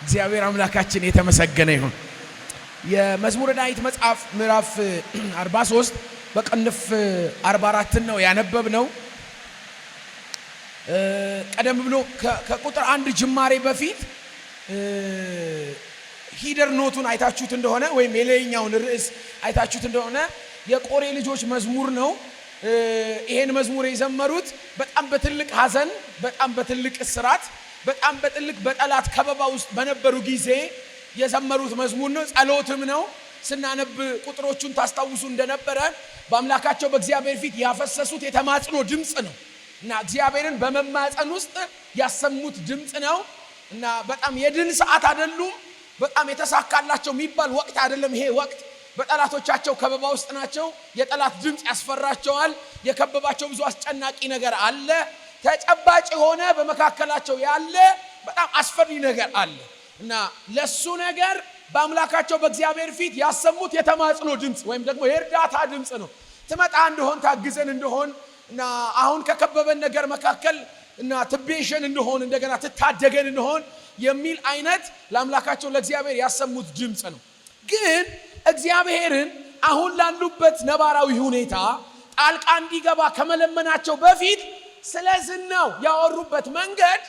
እግዚአብሔር አምላካችን የተመሰገነ ይሁን። የመዝሙረ ዳዊት መጽሐፍ ምዕራፍ 43 በቅንፍ 44 ነው ያነበብነው። ቀደም ብሎ ከቁጥር 1 ጅማሬ በፊት ሂደር ኖቱን አይታችሁት እንደሆነ ወይም የሌላኛውን ርዕስ አይታችሁት እንደሆነ የቆሬ ልጆች መዝሙር ነው። ይሄን መዝሙር የዘመሩት በጣም በትልቅ ሐዘን፣ በጣም በትልቅ እስራት፣ በጣም በትልቅ በጠላት ከበባ ውስጥ በነበሩ ጊዜ የዘመሩት መዝሙር ነው። ጸሎትም ነው። ስናነብ ቁጥሮቹን ታስታውሱ እንደነበረ በአምላካቸው በእግዚአብሔር ፊት ያፈሰሱት የተማጽኖ ድምጽ ነው እና እግዚአብሔርን በመማጸን ውስጥ ያሰሙት ድምጽ ነው እና በጣም የድል ሰዓት አይደሉም። በጣም የተሳካላቸው የሚባል ወቅት አይደለም ይሄ ወቅት። በጠላቶቻቸው ከበባ ውስጥ ናቸው። የጠላት ድምጽ ያስፈራቸዋል። የከበባቸው ብዙ አስጨናቂ ነገር አለ። ተጨባጭ የሆነ በመካከላቸው ያለ በጣም አስፈሪ ነገር አለ እና ለሱ ነገር በአምላካቸው በእግዚአብሔር ፊት ያሰሙት የተማጽኖ ድምጽ ወይም ደግሞ የእርዳታ ድምጽ ነው። ትመጣ እንደሆን ታግዘን እንደሆን እና አሁን ከከበበን ነገር መካከል እና ትቤሸን እንደሆን እንደገና ትታደገን እንደሆን የሚል አይነት ለአምላካቸው ለእግዚአብሔር ያሰሙት ድምጽ ነው። ግን እግዚአብሔርን አሁን ላሉበት ነባራዊ ሁኔታ ጣልቃ እንዲገባ ከመለመናቸው በፊት ስለዝናው ያወሩበት መንገድ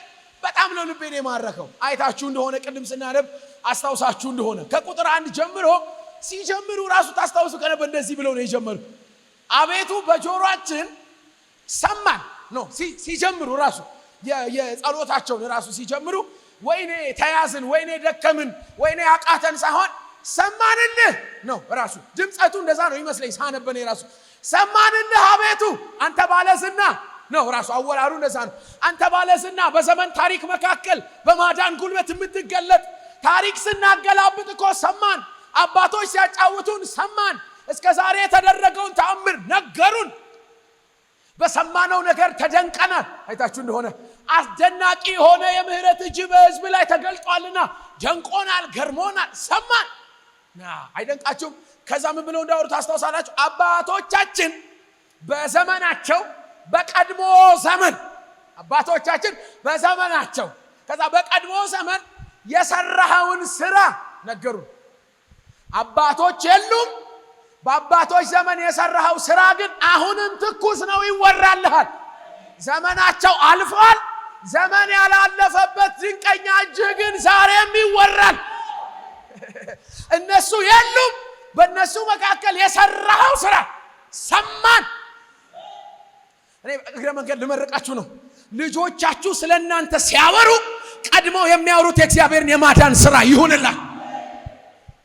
በጣም ነው ልቤን የማረከው። አይታችሁ እንደሆነ ቅድም ስናነብ አስታውሳችሁ እንደሆነ ከቁጥር 1 ጀምሮ ሲጀምሩ ራሱ ታስታውሱ ከነበር እንደዚህ ብለው ነው የጀመሩት። አቤቱ በጆሮአችን ሰማን ነው ሲጀምሩ ራሱ የጸሎታቸውን ራሱ ሲጀምሩ ወይኔ ተያዝን፣ ወይኔ ደከምን፣ ወይኔ አቃተን ሳይሆን ሰማንልህ ነው ራሱ። ድምጸቱ እንደዛ ነው ይመስለኝ ሳነበነ ራሱ ሰማንልህ አቤቱ አንተ ባለዝና ነው ራሱ አወራሩ እንደዛ ነው። አንተ ባለዝና በዘመን ታሪክ መካከል በማዳን ጉልበት የምትገለጥ ታሪክ ስናገላብጥ እኮ ሰማን። አባቶች ሲያጫውቱን ሰማን። እስከ ዛሬ የተደረገውን ተአምር ነገሩን። በሰማነው ነገር ተደንቀናል። አይታችሁ እንደሆነ አስደናቂ የሆነ የምህረት እጅ በሕዝብ ላይ ተገልጧልና ደንቆናል፣ ገርሞናል፣ ሰማን። አይደንቃችሁም? ከዛ ምን ብለው እንዳወሩ ታስታውሳላችሁ? አባቶቻችን በዘመናቸው በቀድሞ ዘመን አባቶቻችን በዘመናቸው ከዛ በቀድሞ ዘመን የሰራኸውን ስራ ነገሩ። አባቶች የሉም። በአባቶች ዘመን የሰራኸው ስራ ግን አሁንም ትኩስ ነው፣ ይወራልሃል። ዘመናቸው አልፏል። ዘመን ያላለፈበት ድንቀኛ እጅህ ግን ዛሬም ይወራል። እነሱ የሉም። በእነሱ መካከል የሰራኸው ስራ ሰማን። እኔ እግረ መንገድ ልመርቃችሁ ነው። ልጆቻችሁ ስለናንተ ሲያወሩ ቀድመው የሚያወሩት የእግዚአብሔርን የማዳን ስራ ይሁንላል።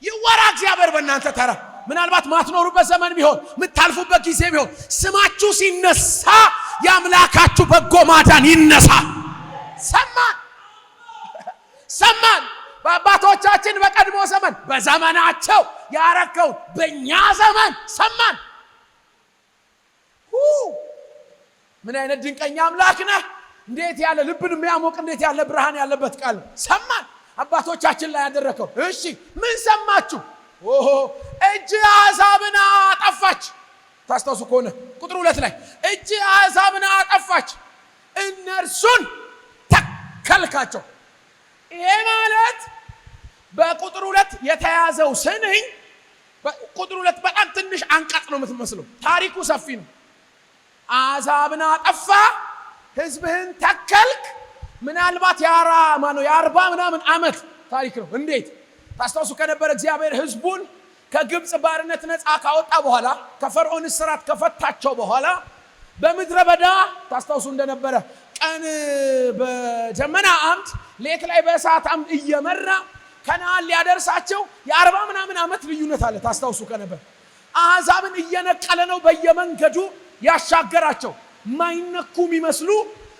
ይወራ እግዚአብሔር በእናንተ ተራ። ምናልባት ማትኖሩበት ዘመን ቢሆን ምታልፉበት ጊዜ ቢሆን ስማችሁ ሲነሳ የአምላካችሁ በጎ ማዳን ይነሳ። ሰማን ሰማን። በአባቶቻችን በቀድሞ ዘመን በዘመናቸው ያረከው በእኛ ዘመን ሰማን። ምን አይነት ድንቀኛ አምላክ ነህ! እንዴት ያለ ልብን የሚያሞቅ እንዴት ያለ ብርሃን ያለበት ቃል ሰማን። አባቶቻችን ላይ ያደረከው። እሺ ምን ሰማችሁ? እጅ አሕዛብን አጠፋች። ታስታውሱ ከሆነ ቁጥር 2 ላይ እጅ አሕዛብን አጠፋች፣ እነርሱን ተከልካቸው። ይሄ ማለት በቁጥር 2 የተያዘው ስንኝ ቁጥር 2 በጣም ትንሽ አንቀጽ ነው የምትመስለው። ታሪኩ ሰፊ ነው። አሕዛብን አጠፋ፣ ሕዝብህን ተከልክ። ምናልባት የ40 ምናምን ዓመት ታሪክ ነው። እንዴት ታስታውሱ ከነበረ እግዚአብሔር ሕዝቡን ከግብፅ ባርነት ነፃ ካወጣ በኋላ ከፈርዖን እስራት ከፈታቸው በኋላ በምድረ በዳ ታስታውሱ እንደነበረ ቀን በደመና አምድ ሌት ላይ በእሳት አምድ እየመራ ከነዓን ሊያደርሳቸው የ40 ምናምን ዓመት ልዩነት አለ። ታስታውሱ ከነበረ አሕዛብን እየነቀለ ነው በየመንገዱ ያሻገራቸው። ማይነኩ የሚመስሉ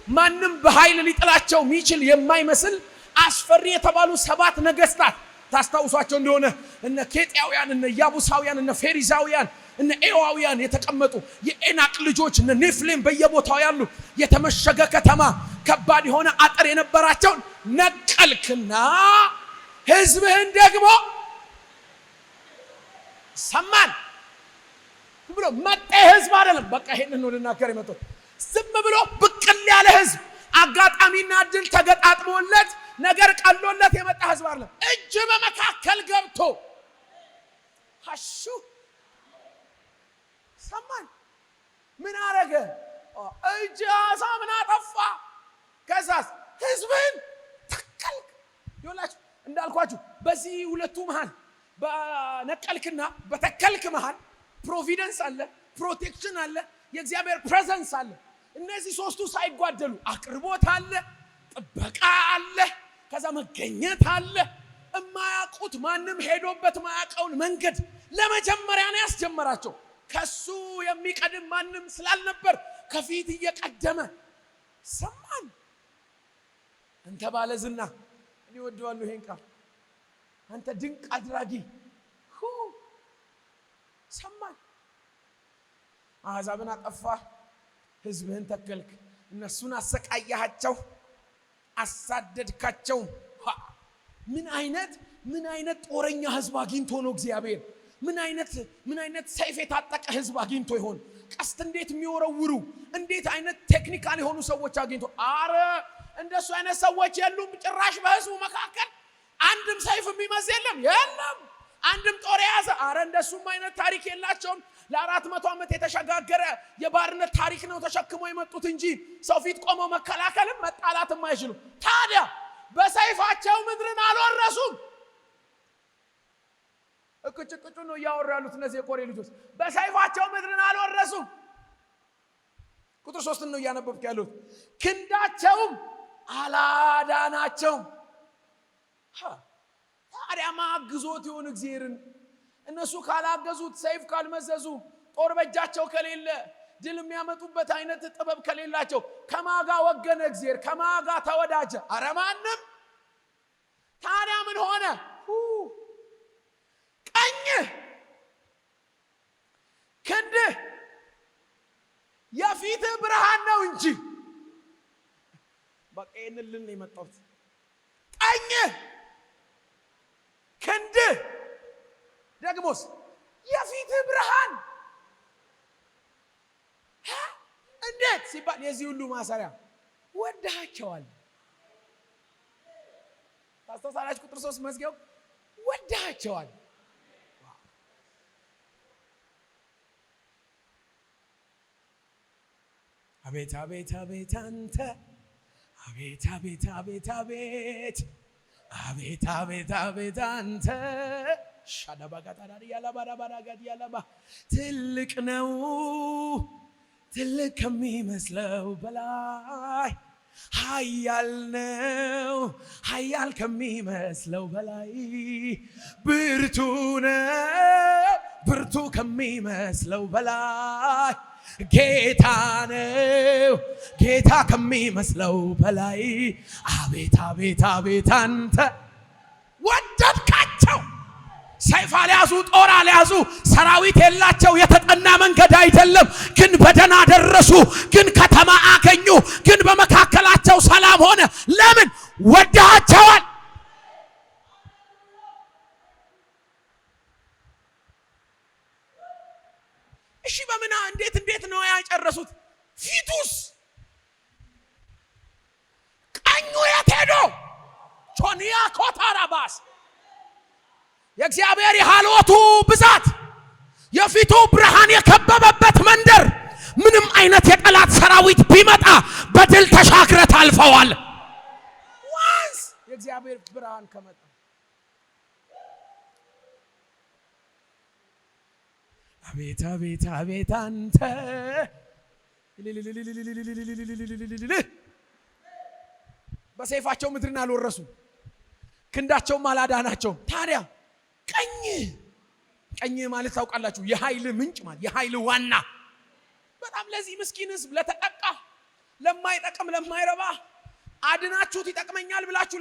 ማንም በኃይል ሊጥላቸው የሚችል የማይመስል አስፈሪ የተባሉ 7 ነገስታት ታስታውሷቸው እንደሆነ እነ ኬጢያውያን፣ እነ ያቡሳውያን፣ እነ ፌሪዛውያን፣ እነ ኤዋውያን የተቀመጡ የኤናቅ ልጆች እነ ኔፍሌም በየቦታው ያሉ የተመሸገ ከተማ ከባድ የሆነ አጥር የነበራቸውን ነቀልክና ሕዝብህን ደግሞ ሰማን ብሎ መጤ ሕዝብ አይደለም። በቃ ይሄንን ነው ልናገር የመጣሁት። ዝም ብሎ ብቅል ያለ ሕዝብ አጋጣሚና እድል ተገጣጥሞለት ነገር ቀሎለት የመጣ ህዝብ አይደለም። እጅ በመካከል ገብቶ ሀሹ ሰማን ምን አረገ? እጅ አሳ ምን አጠፋ? ከዛስ ህዝብን ተከልክ። ይኸውላችሁ እንዳልኳችሁ በዚህ ሁለቱ መሃል በነቀልክና በተከልክ መሃል ፕሮቪደንስ አለ፣ ፕሮቴክሽን አለ፣ የእግዚአብሔር ፕሬዘንስ አለ። እነዚህ ሶስቱ ሳይጓደሉ አቅርቦት አለ፣ ጥበቃ አለ፣ ከዛ መገኘት አለ። የማያውቁት ማንም ሄዶበት ማያውቀውን መንገድ ለመጀመሪያ ነው ያስጀመራቸው። ከሱ የሚቀድም ማንም ስላልነበር ከፊት እየቀደመ ሰማን። አንተ ባለዝና እኔ ወደዋለሁ ይሄን ቃል። አንተ ድንቅ አድራጊ ሰማን። አሕዛብን አጠፋ፣ ህዝብህን ተከልክ፣ እነሱን አሰቃያቸው፣ አሳደድካቸው። ምን አይነት ጦረኛ ህዝብ አግኝቶ ነው እግዚአብሔር? ምን አይነት ሰይፍ የታጠቀ ህዝብ አግኝቶ ይሆን? ቀስት እንዴት የሚወረውሩ እንዴት አይነት ቴክኒካል የሆኑ ሰዎች አግኝቶ? አረ እንደሱ አይነት ሰዎች የሉም ጭራሽ በህዝቡ መካከል። አንድም ሰይፍ የሚመዝ የለም። አንድም ጦር የያዘ አረ እንደሱም አይነት ታሪክ የላቸውም። ለ400 ዓመት የተሸጋገረ የባርነት ታሪክ ነው ተሸክመው የመጡት እንጂ ሰው ፊት ቆመው መከላከልም መጣላትም አይችሉም። ታዲያ በሰይፋቸው ምድርን አልወረሱም። እቅጭቅጩ ነው እያወሩ ያሉት እነዚህ የቆሬ ልጆች። በሰይፋቸው ምድርን አልወረሱም። ቁጥር 3 ነው እያነበብክ ያሉት። ክንዳቸውም አላዳናቸውም። ታዲያ ማግዞት ይሆን እግዚአብሔርን? እነሱ ካላገዙት፣ ሰይፍ ካልመዘዙ፣ ጦር በእጃቸው ከሌለ፣ ድል የሚያመጡበት አይነት ጥበብ ከሌላቸው ከማጋ ወገነ እግዚአብሔር? ከማጋ ተወዳጀ? አረ ማንም። ታዲያ ምን ሆነ? ቀኝህ ክንድህ የፊትህ ብርሃን ነው እንጂ በቃ ይህንን የመጣሁት ቀኝህ ክንድህ ደግሞስ የፊትህ ብርሃን እንዴት ሲባል የዚህ ሁሉ ማሰሪያ ወደሃቸዋል። ታስተውላላችሁ? ቁጥር 3 መዝጊያው ወደሃቸዋል። አቤት አቤት አቤት አንተ አቤት አቤት አቤት አቤት አቤት አቤት አቤት አንተ ሻዳባጋታሪ ያላባራባራጋዲ ያላባ ትልቅ ነው፣ ትልቅ ከሚመስለው በላይ ኃያል ነው፣ ኃያል ከሚመስለው በላይ ብርቱ ነው፣ ብርቱ ከሚመስለው በላይ ጌታ ነው፣ ጌታ ከሚመስለው በላይ አቤት አቤት አቤት አንተ ወደድካቸው። ሰይፍ አልያዙ፣ ጦር አልያዙ፣ ሰራዊት የላቸው፣ የተጠና መንገድ አይደለም። ግን በደና ደረሱ፣ ግን ከተማ አገኙ፣ ግን በመካከላቸው ሰላም ሆነ። ለምን? ወደሃቸዋል። እሺ በምና እንዴት ነው ያጨረሱት? ፊቱስ ቀኙ የት ሄዶ? ቾንያ ኮታራባስ የእግዚአብሔር የሃልወቱ ብዛት የፊቱ ብርሃን የከበበበት መንደር ምንም አይነት የጠላት ሰራዊት ቢመጣ በድል ተሻግረት አልፈዋል። ዋንስ የእግዚአብሔር ብርሃን ከመጣ አቤት አቤት አቤት አንተ በሰይፋቸው ምድርን አልወረሱ፣ ክንዳቸውም አላዳናቸው። ታዲያ ቀኝ ማለት ታውቃላችሁ፣ የኃይል ምንጭ ማለት የኃይል ዋና። በጣም ለዚህ ምስኪን ህዝብ ለተጠቃ፣ ለማይጠቅም፣ ለማይረባ አድናችሁት ይጠቅመኛል ብላችሁ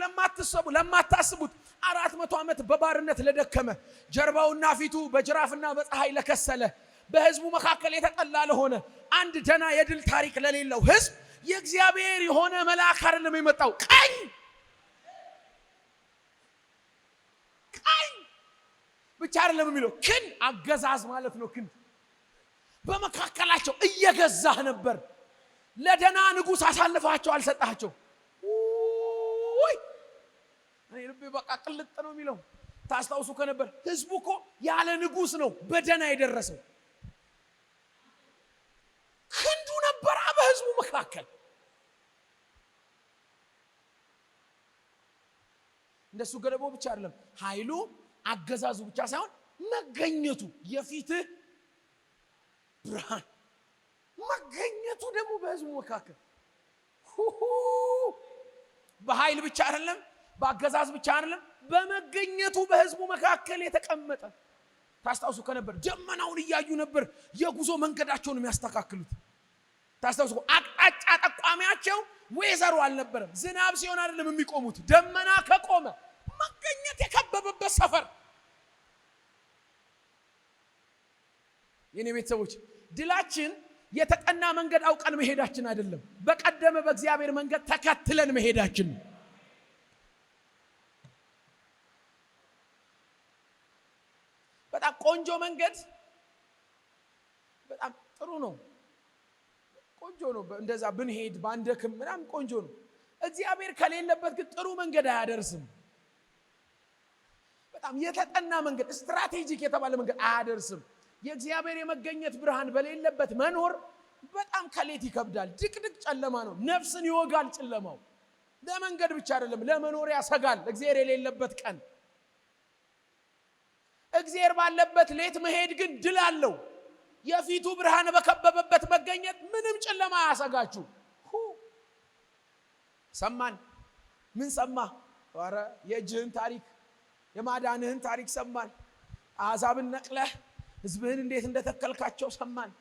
ለማታስቡት 400 ዓመት በባርነት ለደከመ፣ ጀርባውና ፊቱ በጅራፍና በፀሐይ ለከሰለ፣ በህዝቡ መካከል የተጠላ ለሆነ፣ አንድ ደና የድል ታሪክ ለሌለው ህዝብ የእግዚአብሔር የሆነ መልአክ አይደለም የመጣው። ቀኝ ብቻ አይደለም የሚለው ክን አገዛዝ ማለት ነው። ክን በመካከላቸው እየገዛህ ነበር። ለደና ንጉሥ አሳልፋቸው አልሰጣቸው። ወይ እኔ ልቤ በቃ ቅልጥ ነው የሚለው። ታስታውሱ ከነበር ህዝቡ እኮ ያለ ንጉስ ነው በደና የደረሰው። ክንዱ ነበር በህዝቡ መካከል። እንደሱ ገለቦ ብቻ አይደለም ኃይሉ አገዛዙ ብቻ ሳይሆን መገኘቱ የፊትህ ብርሃን መገኘቱ ደግሞ በህዝቡ መካከል በኃይል ብቻ አይደለም በአገዛዝ ብቻ አይደለም በመገኘቱ በህዝቡ መካከል የተቀመጠ። ታስታውሱ ከነበር ደመናውን እያዩ ነበር የጉዞ መንገዳቸውን የሚያስተካክሉት። ታስታውሱ አቅጣጫ ጠቋሚያቸው ወይዘሩ አልነበረም። ዝናብ ሲሆን አይደለም የሚቆሙት፣ ደመና ከቆመ መገኘት የከበበበት ሰፈር። የኔ ቤተሰቦች ድላችን የተጠና መንገድ አውቀን መሄዳችን አይደለም፣ በቀደመ በእግዚአብሔር መንገድ ተከትለን መሄዳችን ነው። በጣም ቆንጆ መንገድ በጣም ጥሩ ነው፣ ቆንጆ ነው። እንደዛ ብንሄድ ባንደክም ምናምን ቆንጆ ነው። እግዚአብሔር ከሌለበት ግን ጥሩ መንገድ አያደርስም። በጣም የተጠና መንገድ ስትራቴጂክ የተባለ መንገድ አያደርስም። የእግዚአብሔር የመገኘት ብርሃን በሌለበት መኖር በጣም ከሌት ይከብዳል። ድቅድቅ ጨለማ ነው። ነፍስን ይወጋል ጨለማው። ለመንገድ ብቻ አይደለም ለመኖር ያሰጋል። እግዚአብሔር የሌለበት ቀን እግዚአብሔር ባለበት ሌት መሄድ ግን ድል አለው። የፊቱ ብርሃን በከበበበት መገኘት ምንም ጨለማ ያሰጋችሁ። ሰማን ምን ሰማ? ኧረ የእጅህን ታሪክ የማዳንህን ታሪክ ሰማን። አሕዛብን ነቅለህ ህዝብህን እንዴት እንደተከልካቸው ሰማን።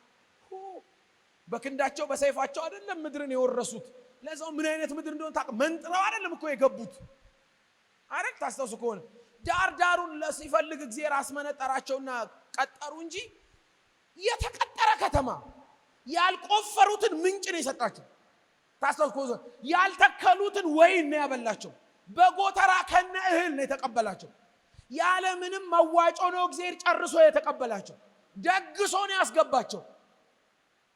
በክንዳቸው በሰይፋቸው አይደለም ምድርን የወረሱት። ለዛው ምን አይነት ምድር እንደሆነ ታውቅ መንጥረው አይደለም እኮ የገቡት። አረክ ታስታውሱ ከሆነ ዳር ዳሩን ለሲፈልግ እግዚአብሔር አስመነጠራቸውና ቀጠሩ እንጂ የተቀጠረ ከተማ ያልቆፈሩትን ምንጭ ነው የሰጣቸው። ታስታውሱ ከሆነ ያልተከሉትን ወይን ነው ያበላቸው። በጎተራ ከነ እህል ነው የተቀበላቸው። ያለ ምንም መዋጮ ነው እግዚአብሔር ጨርሶ የተቀበላቸው። ደግሶ ነው ያስገባቸው።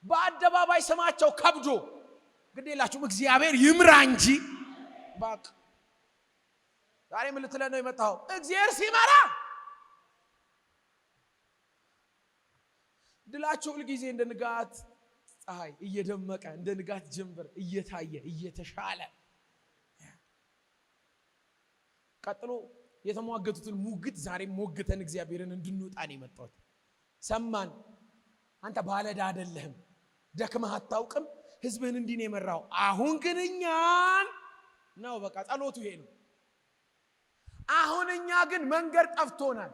በአደባባይ ስማቸው ከብዶ ግዴላችሁም እግዚአብሔር ይምራ እንጂ ባክ ዛሬ ምን ልትለን ነው የመጣው? እግዚአብሔር ሲመራ ድላችሁ ሁሉ ጊዜ እንደ ንጋት ፀሐይ እየደመቀ እንደ ንጋት ጀንበር እየታየ እየተሻለ ቀጥሎ የተሟገቱትን ሙግት ዛሬ ሞግተን እግዚአብሔርን እንድንወጣ ነው የመጣው። ሰማን አንተ ባለዳ አይደለህም፣ ደክመህ አታውቅም፣ ህዝብህን እንዲህ ነው የመራው። አሁን ግን እኛን ነው በቃ ጸሎቱ ይሄ ነው። አሁን እኛ ግን መንገድ ጠፍቶናል፣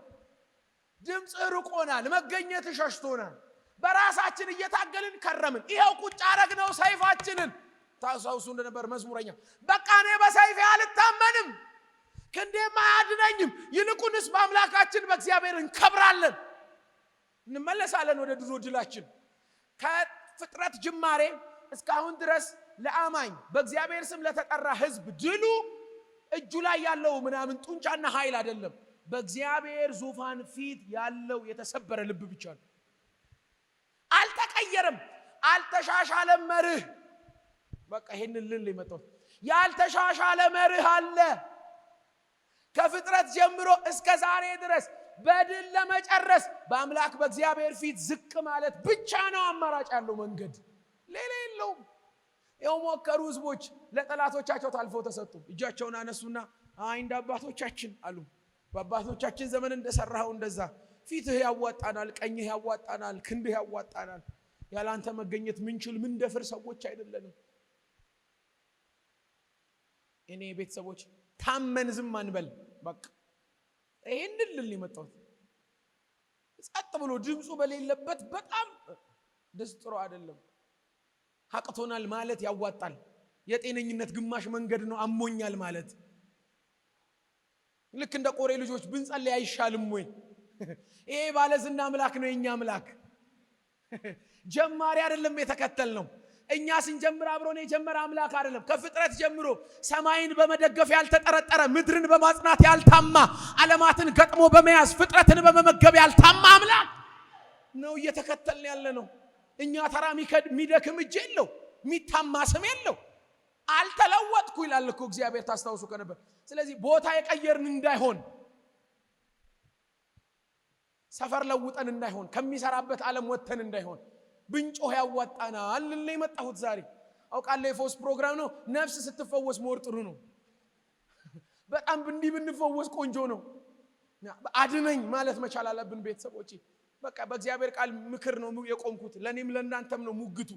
ድምጽ ርቆናል፣ መገኘት ሸሽቶናል። በራሳችን እየታገልን ከረምን። ይሄው ቁጭ አረግነው ሰይፋችንን። ታውሳውሱ እንደነበር መዝሙረኛ በቃ እኔ በሰይፌ አልታመንም፣ ክንዴም አያድነኝም፣ ይልቁንስ በአምላካችን በእግዚአብሔር እንከብራለን። እንመለሳለን ወደ ድሮ ድላችን። ከፍጥረት ጅማሬ እስካሁን ድረስ ለአማኝ በእግዚአብሔር ስም ለተጠራ ህዝብ ድሉ እጁ ላይ ያለው ምናምን ጡንቻና ኃይል አይደለም፣ በእግዚአብሔር ዙፋን ፊት ያለው የተሰበረ ልብ ብቻ ነው። አልተቀየረም፣ አልተሻሻለም መርህ። በቃ ይሄንን ልል የመጣው ያልተሻሻለ መርህ አለ። ከፍጥረት ጀምሮ እስከ ዛሬ ድረስ በድል ለመጨረስ በአምላክ በእግዚአብሔር ፊት ዝቅ ማለት ብቻ ነው አማራጭ ያለው መንገድ፣ ሌላ የለውም። ይኸው ሞከሩ ህዝቦች፣ ለጠላቶቻቸው ታልፈው ተሰጡ። እጃቸውን አነሱና አይ እንደ አባቶቻችን አሉ። በአባቶቻችን ዘመን እንደሰራው እንደዛ ፊትህ ያዋጣናል፣ ቀኝህ ያዋጣናል፣ ክንድህ ያዋጣናል። ያላንተ መገኘት ምንችል ምን ደፍር ሰዎች አይደለንም። እኔ ቤተሰቦች ታመን ዝም አንበል። በቃ ይሄንን ልል የመጣው ጸጥ ብሎ ድምፁ በሌለበት በጣም ደስ ጥሩ አይደለም። ሀቅቶናል ማለት ያዋጣል። የጤነኝነት ግማሽ መንገድ ነው አሞኛል ማለት። ልክ እንደ ቆሬ ልጆች ብንጸልይ አይሻልም ወይ? ይሄ ባለዝና አምላክ ነው የኛ አምላክ። ጀማሪ አይደለም የተከተልነው። እኛ ስንጀምር አብሮን የጀመረ አምላክ አይደለም። ከፍጥረት ጀምሮ ሰማይን በመደገፍ ያልተጠረጠረ፣ ምድርን በማጽናት ያልታማ፣ ዓለማትን ገጥሞ በመያዝ ፍጥረትን በመመገብ ያልታማ አምላክ ነው እየተከተልን ያለ ነው። እኛ ተራ ሚደክም እጅ የለው፣ ሚታማ ስም የለው። አልተለወጥኩ ይላል እኮ እግዚአብሔር ታስታውሱ ከነበር። ስለዚህ ቦታ የቀየርን እንዳይሆን ሰፈር ለውጠን እንዳይሆን ከሚሰራበት ዓለም ወጥተን እንዳይሆን ብንጮህ ያዋጣናል ልል ነው የመጣሁት ዛሬ። አውቃለሁ የፈውስ ፕሮግራም ነው። ነፍስ ስትፈወስ ሞር ጥሩ ነው። በጣም እንዲህ ብንፈወስ ቆንጆ ነው። አድነኝ ማለት መቻል አለብን ቤተሰቦቼ። በቃ በእግዚአብሔር ቃል ምክር ነው የቆምኩት። ለኔም ለእናንተም ነው ሙግቱ።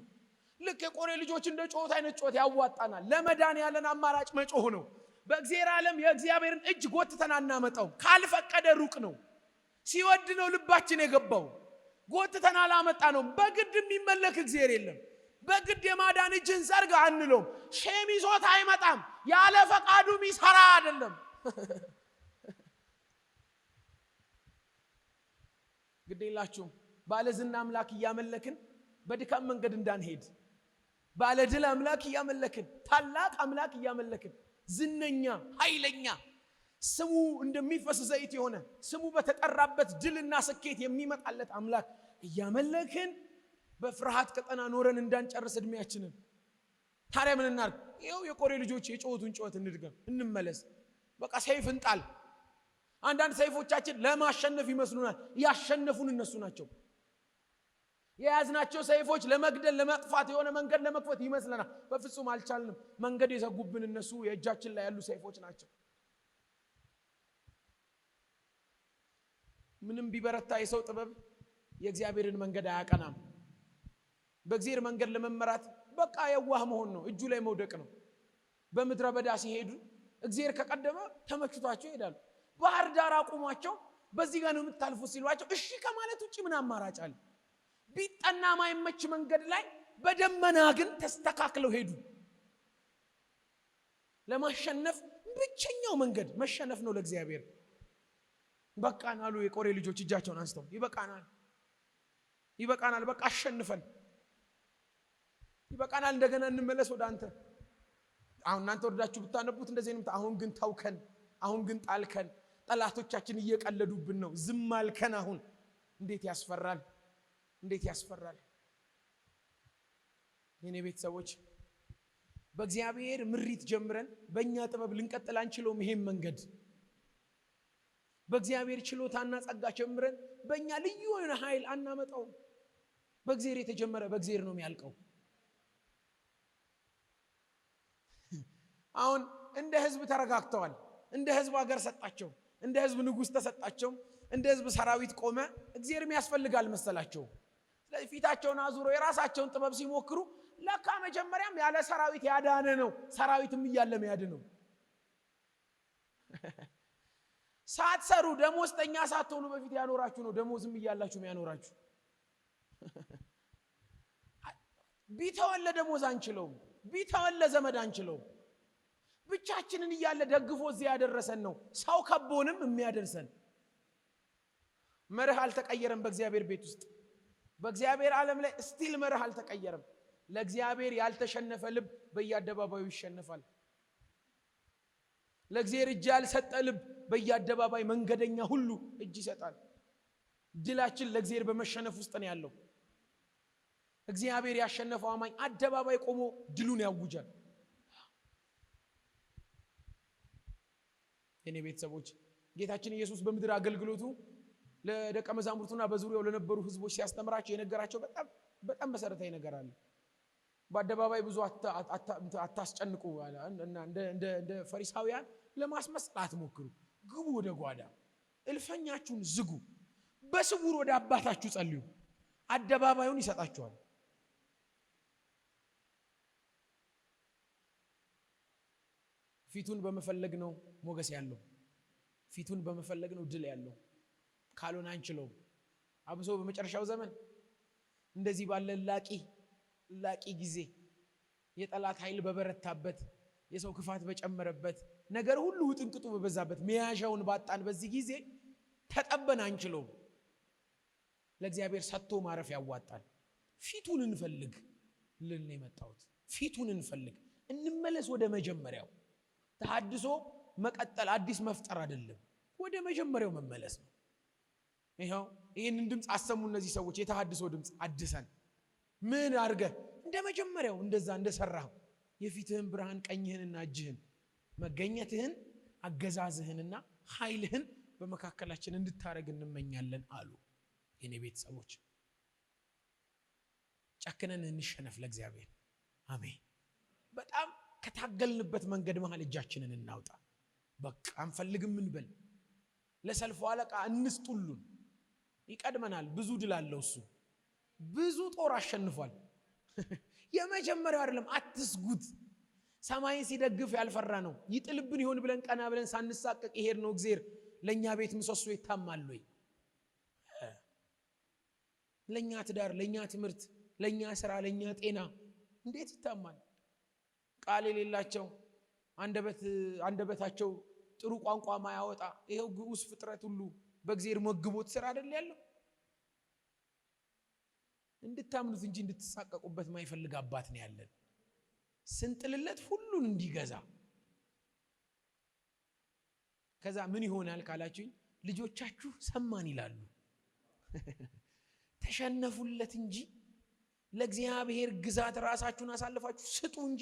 ልክ የቆሬ ልጆች እንደ ጮት አይነት ጮት ያዋጣናል። ለመዳን ያለን አማራጭ መጮህ ነው። በእግዚአብሔር ዓለም የእግዚአብሔርን እጅ ጎትተን አናመጣው። ካልፈቀደ ሩቅ ነው። ሲወድ ነው ልባችን የገባው። ጎትተን አላመጣ ነው። በግድ የሚመለክ እግዚአብሔር የለም። በግድ የማዳን እጅን ዘርጋ አንለውም። ሼም ይዞት አይመጣም። ያለ ፈቃዱ ሚሰራ አይደለም። ግዴላችሁም ባለዝና አምላክ እያመለክን በድካም መንገድ እንዳንሄድ። ባለድል አምላክ እያመለክን ታላቅ አምላክ እያመለክን ዝነኛ ኃይለኛ ስሙ እንደሚፈስ ዘይት የሆነ ስሙ በተጠራበት ድልና ስኬት የሚመጣለት አምላክ እያመለክን በፍርሃት ቀጠና ኖረን እንዳንጨርስ እድሜያችንን። ታዲያ ምን እናርግ? ይኸው የቆሬ ልጆች የጮቱን ጮት እንድገም፣ እንመለስ። በቃ ሰይፍ እንጣል። አንዳንድ ሰይፎቻችን ለማሸነፍ ይመስሉናል። ያሸነፉን እነሱ ናቸው። የያዝናቸው ሰይፎች ለመግደል ለመጥፋት የሆነ መንገድ ለመክፈት ይመስለናል። በፍጹም አልቻልንም። መንገድ የዘጉብን እነሱ የእጃችን ላይ ያሉ ሰይፎች ናቸው። ምንም ቢበረታ የሰው ጥበብ የእግዚአብሔርን መንገድ አያቀናም። በእግዚአብሔር መንገድ ለመመራት በቃ የዋህ መሆን ነው፣ እጁ ላይ መውደቅ ነው። በምድረ በዳ ሲሄዱ እግዚአብሔር ከቀደመ ተመክቷቸው ይሄዳሉ። ባህር ዳር አቁሟቸው በዚህ ጋር ነው የምታልፉት ሲሏቸው እሺ ከማለት ውጪ ምን አማራጭ አለ? ቢጠና ማይመች መንገድ ላይ በደመና ግን ተስተካክለው ሄዱ። ለማሸነፍ ብቸኛው መንገድ መሸነፍ ነው ለእግዚአብሔር። በቃን አሉ የቆሬ ልጆች እጃቸውን አንስተው። ይበቃናል፣ በቃ አሸንፈን ይበቃናል፣ እንደገና እንመለስ ወደ አንተ። አሁን እናንተ ወርዳችሁ ብታነቡት እንደዚህ ነው። አሁን ግን ተውከን፣ አሁን ግን ጣልከን፣ ጠላቶቻችን እየቀለዱብን ነው፣ ዝም አልከን። አሁን እንዴት ያስፈራል! እንዴት ያስፈራል! የኔ ቤተሰቦች በእግዚአብሔር ምሪት ጀምረን በእኛ ጥበብ ልንቀጥል አንችለውም። ይሄን መንገድ በእግዚአብሔር ችሎታና ጸጋ ጀምረን በእኛ ልዩ የሆነ ኃይል አናመጣውም። በእግዚአብሔር የተጀመረ በእግዚአብሔር ነው የሚያልቀው። አሁን እንደ ህዝብ ተረጋግተዋል። እንደ ህዝብ ሀገር ሰጣቸው። እንደ ህዝብ ንጉሥ ተሰጣቸው። እንደ ህዝብ ሰራዊት ቆመ። እግዚአብሔርም ያስፈልጋል መሰላቸው። ስለዚህ ፊታቸውን አዙሮ የራሳቸውን ጥበብ ሲሞክሩ ለካ መጀመሪያም ያለ ሰራዊት ያዳነ ነው። ሰራዊትም እያለ የሚያድነው ሳትሰሩ ደሞዝተኛ ሳትሆኑ በፊት ያኖራችሁ ነው። ደሞዝም እያላችሁ የሚያኖራችሁ ቢተወለ ደሞዝ አንችለውም። ቢተወለ ዘመድ አንችለውም። ብቻችንን እያለ ደግፎ እዚህ ያደረሰን ነው። ሰው ከቦንም የሚያደርሰን መርህ አልተቀየረም። በእግዚአብሔር ቤት ውስጥ በእግዚአብሔር ዓለም ላይ ስቲል መርህ አልተቀየረም። ለእግዚአብሔር ያልተሸነፈ ልብ በየአደባባዩ ይሸነፋል። ለእግዚአብሔር እጅ ያልሰጠ ልብ በየአደባባይ መንገደኛ ሁሉ እጅ ይሰጣል። ድላችን ለእግዚአብሔር በመሸነፍ ውስጥ ነው ያለው። እግዚአብሔር ያሸነፈው አማኝ አደባባይ ቆሞ ድሉን ያውጃል። የኔ ቤተሰቦች ጌታችን ኢየሱስ በምድር አገልግሎቱ ለደቀ መዛሙርቱና በዙሪያው ለነበሩ ህዝቦች ሲያስተምራቸው የነገራቸው በጣም መሰረታዊ ነገር አለ። በአደባባይ ብዙ አታስጨንቁ እና እንደ ፈሪሳውያን ለማስመሰል አትሞክሩ። ግቡ ወደ ጓዳ፣ እልፈኛችሁን ዝጉ፣ በስውር ወደ አባታችሁ ጸልዩ፣ አደባባዩን ይሰጣችኋል። ፊቱን በመፈለግ ነው ሞገስ ያለው። ፊቱን በመፈለግ ነው ድል ያለው። ካልሆነ አንችለውም። አብሶ በመጨረሻው ዘመን እንደዚህ ባለ ላቂ ጊዜ የጠላት ኃይል በበረታበት፣ የሰው ክፋት በጨመረበት፣ ነገር ሁሉ ውጥንቅጡ በበዛበት፣ መያዣውን ባጣን በዚህ ጊዜ ተጠበን አንችለውም። ለእግዚአብሔር ሰጥቶ ማረፍ ያዋጣል። ፊቱን እንፈልግ ልል የመጣሁት ፊቱን እንፈልግ፣ እንመለስ ወደ መጀመሪያው። ተሐድሶ መቀጠል አዲስ መፍጠር አይደለም፣ ወደ መጀመሪያው መመለስ ነው። ይሄንን ድምጽ አሰሙ እነዚህ ሰዎች። የተሐድሶ ድምጽ አድሰን ምን አድርገህ እንደ መጀመሪያው እንደዛ እንደሰራው የፊትህን ብርሃን ቀኝህንና እጅህን መገኘትህን አገዛዝህንና ኃይልህን በመካከላችን እንድታረግ እንመኛለን አሉ። የኔ ቤተሰቦች ጨክነን እንሸነፍ ለእግዚአብሔር። አሜን። በጣም ከታገልንበት መንገድ መሃል እጃችንን እናውጣ። በቃ አንፈልግም እንበል። ለሰልፉ አለቃ እንስጡሉን። ይቀድመናል። ብዙ ድል አለው እሱ። ብዙ ጦር አሸንፏል። የመጀመሪያው አይደለም። አትስጉት። ሰማይን ሲደግፍ ያልፈራ ነው። ይጥልብን ይሆን ብለን ቀና ብለን ሳንሳቀቅ ይሄድ ነው። እግዚአብሔር ለኛ ቤት ምሰሶ ይታማል ወይ? ለኛ ትዳር፣ ለኛ ትምህርት፣ ለኛ ስራ፣ ለኛ ጤና እንዴት ይታማል? ቃል የሌላቸው አንደበታቸው ጥሩ ቋንቋ ማያወጣ ይሄው ግዑዝ ፍጥረት ሁሉ በእግዚአብሔር መግቦት ስራ አይደል ያለው? እንድታምኑት እንጂ እንድትሳቀቁበት ማይፈልግ አባት ነው ያለን። ስንጥልለት ሁሉን እንዲገዛ። ከዛ ምን ይሆናል ካላችሁኝ፣ ልጆቻችሁ ሰማን ይላሉ። ተሸነፉለት እንጂ ለእግዚአብሔር ግዛት ራሳችሁን አሳልፋችሁ ስጡ እንጂ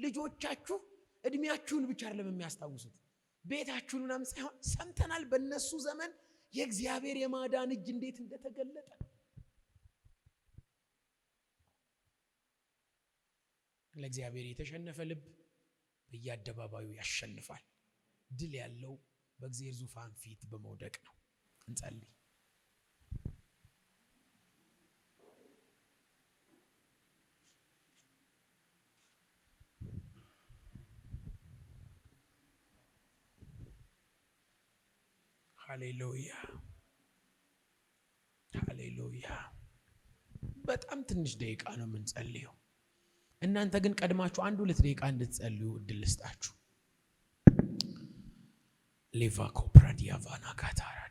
ልጆቻችሁ እድሜያችሁን ብቻ አይደለም የሚያስታውሱት፣ ቤታችሁን ምናምን ሳይሆን ሰምተናል በእነሱ ዘመን የእግዚአብሔር የማዳን እጅ እንዴት እንደተገለጠ። ለእግዚአብሔር የተሸነፈ ልብ በየአደባባዩ ያሸንፋል። ድል ያለው በእግዚአብሔር ዙፋን ፊት በመውደቅ ነው። እንጸልይ። ሃሌሉያ ሃሌሉያ። በጣም ትንሽ ደቂቃ ነው የምንጸልየው። እናንተ ግን ቀድማችሁ 1-2 ደቂቃ እንድትጸልዩ እድል ልስጣችሁ። ሌቫ ኮፕራዲያ ቫና ካታራዲ